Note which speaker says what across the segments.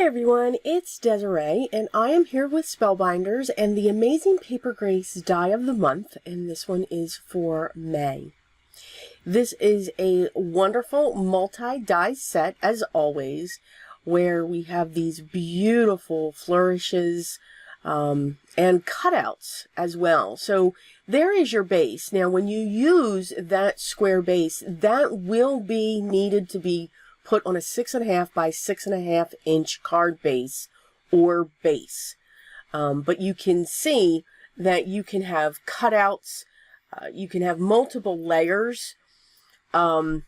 Speaker 1: Hi everyone, it's Desiree, and I am here with Spellbinders and the Amazing Paper Grace die of the month, and this one is for May. This is a wonderful multi-die set, as always, where we have these beautiful flourishes and cutouts as well. So there is your base. Now when you use that square base, that will be needed to be put on a 6.5 by 6.5 inch card base or base. But you can see that you can have cutouts, you can have multiple layers, and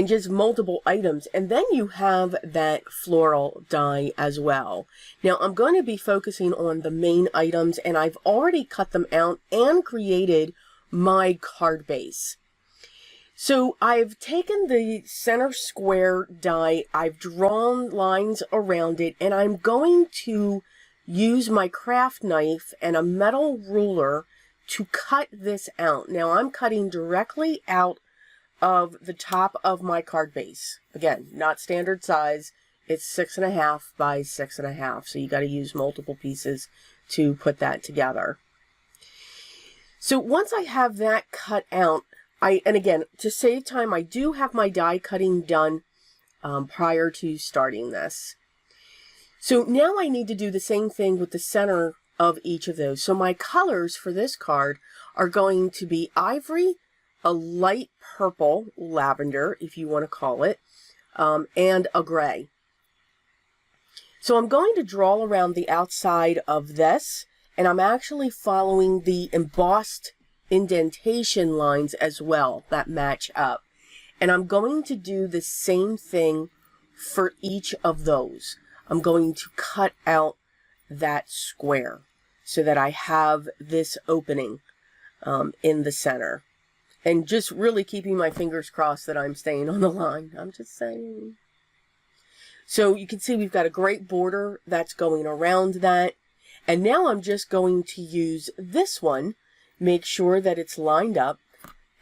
Speaker 1: just multiple items. And then you have that floral die as well. Now I'm going to be focusing on the main items, and I've already cut them out and created my card base. So I've taken the center square die, I've drawn lines around it, and I'm going to use my craft knife and a metal ruler to cut this out. Now I'm cutting directly out of the top of my card base. Again, not standard size, it's 6.5 by 6.5, so you got to use multiple pieces to put that together. So once I have that cut out, and again, to save time, I do have my die cutting done prior to starting this. So now I need to do the same thing with the center of each of those. So my colors for this card are going to be ivory, a light purple, lavender, if you want to call it, and a gray. So I'm going to draw around the outside of this, and I'm actually following the embossed indentation lines as well that match up. And I'm going to do the same thing for each of those. I'm going to cut out that square so that I have this opening in the center. And just really keeping my fingers crossed that I'm staying on the line. I'm just saying. So you can see we've got a great border that's going around that. And now I'm just going to use this one, make sure that it's lined up,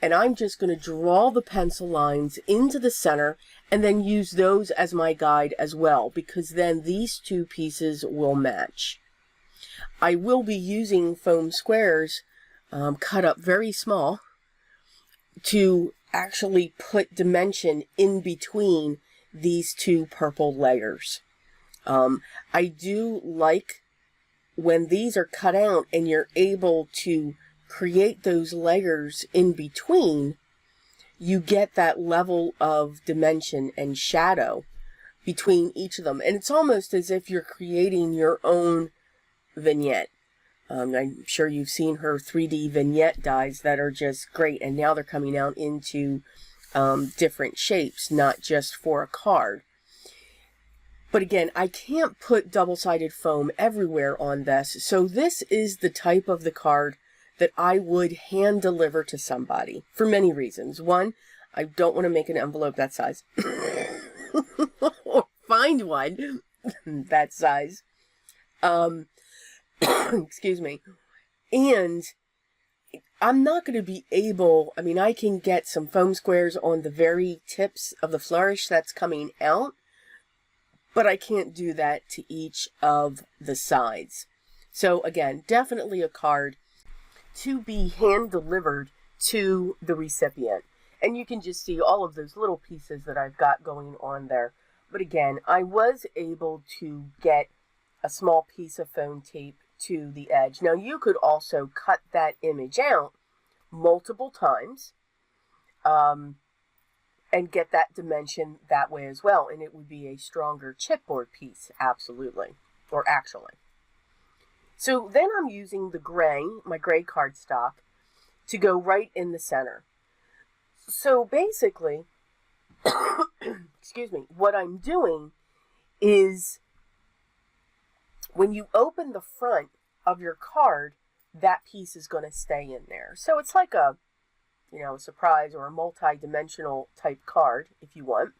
Speaker 1: and I'm just going to draw the pencil lines into the center and then use those as my guide as well, because then these two pieces will match. I will be using foam squares cut up very small to actually put dimension in between these two purple layers. I do like when these are cut out and you're able to create those layers in between, you get that level of dimension and shadow between each of them. And it's almost as if you're creating your own vignette. I'm sure you've seen her 3D vignette dies that are just great, and now they're coming out into different shapes, not just for a card. But again, I can't put double-sided foam everywhere on this, so this is the type of the card that I would hand deliver to somebody for many reasons. One, I don't want to make an envelope that size. Or find one that size. Excuse me. And I'm not going to be able, I mean, I can get some foam squares on the very tips of the flourish that's coming out, but I can't do that to each of the sides. So again, definitely a card to be hand delivered to the recipient. And you can just see all of those little pieces that I've got going on there. But again, I was able to get a small piece of foam tape to the edge. Now you could also cut that image out multiple times and get that dimension that way as well. And it would be a stronger chipboard piece, absolutely, or actually. So then I'm using the gray, my gray cardstock, to go right in the center. So basically, excuse me, what I'm doing is when you open the front of your card, that piece is going to stay in there. So it's like a, a surprise or a multi-dimensional type card, if you want.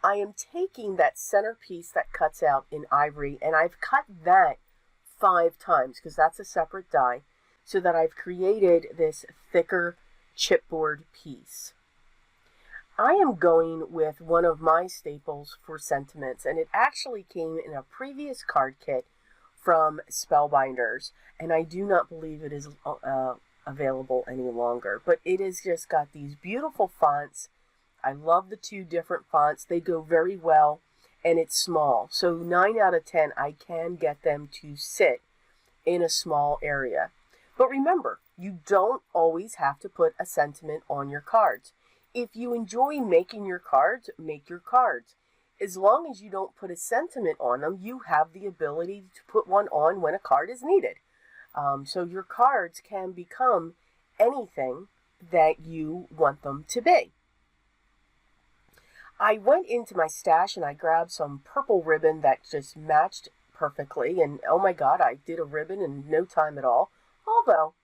Speaker 1: I am taking that center piece that cuts out in ivory, and I've cut that 5 times because that's a separate die, so that I've created this thicker chipboard piece. I am going with one of my staples for sentiments, and it actually came in a previous card kit from Spellbinders, and I do not believe it is available any longer, but it has just got these beautiful fonts. I love the two different fonts. They go very well, and it's small. So 9 out of 10, I can get them to sit in a small area. But remember, you don't always have to put a sentiment on your cards. If you enjoy making your cards, make your cards. As long as you don't put a sentiment on them, you have the ability to put one on when a card is needed. So your cards can become anything that you want them to be. I went into my stash and I grabbed some purple ribbon that just matched perfectly. And oh my God, I did a ribbon in no time at all. Although,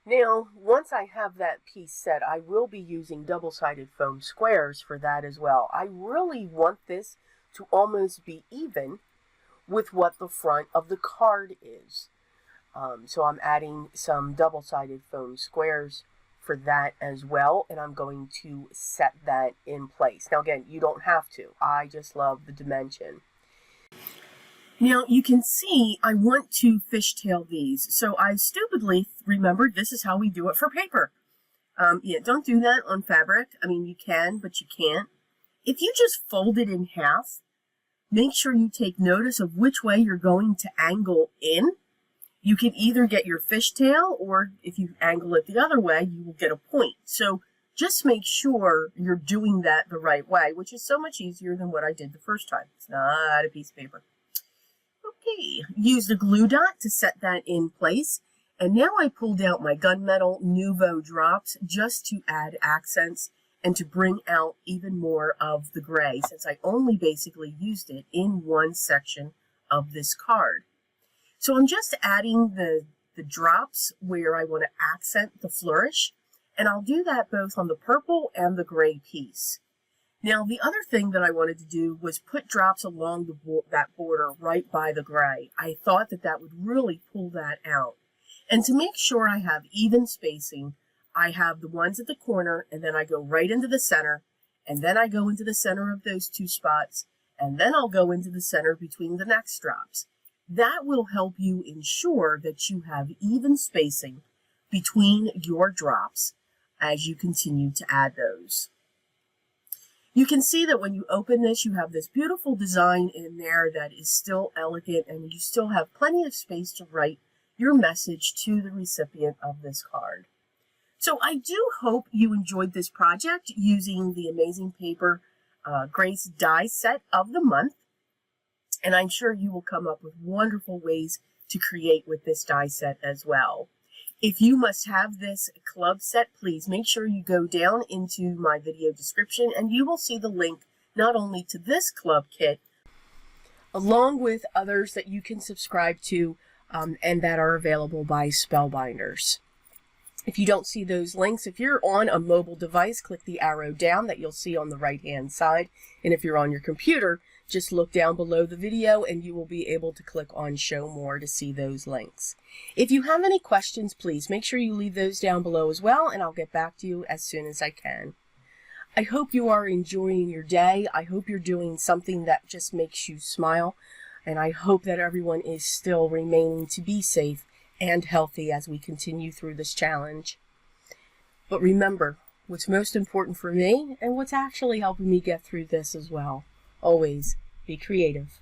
Speaker 1: now, once I have that piece set, I will be using double-sided foam squares for that as well. I really want this to almost be even with what the front of the card is. So I'm adding some double-sided foam squares for that as well, and I'm going to set that in place. Now again, you don't have to. I just love the dimension. Now you can see I want to fishtail these, so I stupidly remembered this is how we do it for paper. Yeah, don't do that on fabric. I mean, you can, but you can't. If you just fold it in half, make sure you take notice of which way you're going to angle in. You can either get your fishtail, or if you angle it the other way, you will get a point. So just make sure you're doing that the right way, which is so much easier than what I did the first time. It's not a piece of paper. Okay, use the glue dot to set that in place. And now I pulled out my Gunmetal Nouveau drops just to add accents and to bring out even more of the gray, since I only basically used it in one section of this card. So I'm just adding the drops where I want to accent the flourish, and I'll do that both on the purple and the gray piece. Now, the other thing that I wanted to do was put drops along that border right by the gray. I thought that that would really pull that out. And to make sure I have even spacing, I have the ones at the corner, and then I go right into the center, and then I go into the center of those two spots, and then I'll go into the center between the next drops. That will help you ensure that you have even spacing between your drops as you continue to add those. You can see that when you open this, you have this beautiful design in there that is still elegant, and you still have plenty of space to write your message to the recipient of this card. So I do hope you enjoyed this project using the Amazing Paper Grace die set of the month. And I'm sure you will come up with wonderful ways to create with this die set as well. If you must have this club set, please make sure you go down into my video description and you will see the link not only to this club kit, along with others that you can subscribe to and that are available by Spellbinders. If you don't see those links, if you're on a mobile device, click the arrow down that you'll see on the right-hand side. And if you're on your computer, just look down below the video and you will be able to click on Show More to see those links. If you have any questions, please make sure you leave those down below as well, and I'll get back to you as soon as I can. I hope you are enjoying your day. I hope you're doing something that just makes you smile. And I hope that everyone is still remaining to be safe and healthy as we continue through this challenge. But remember, what's most important for me and what's actually helping me get through this as well, always be creative.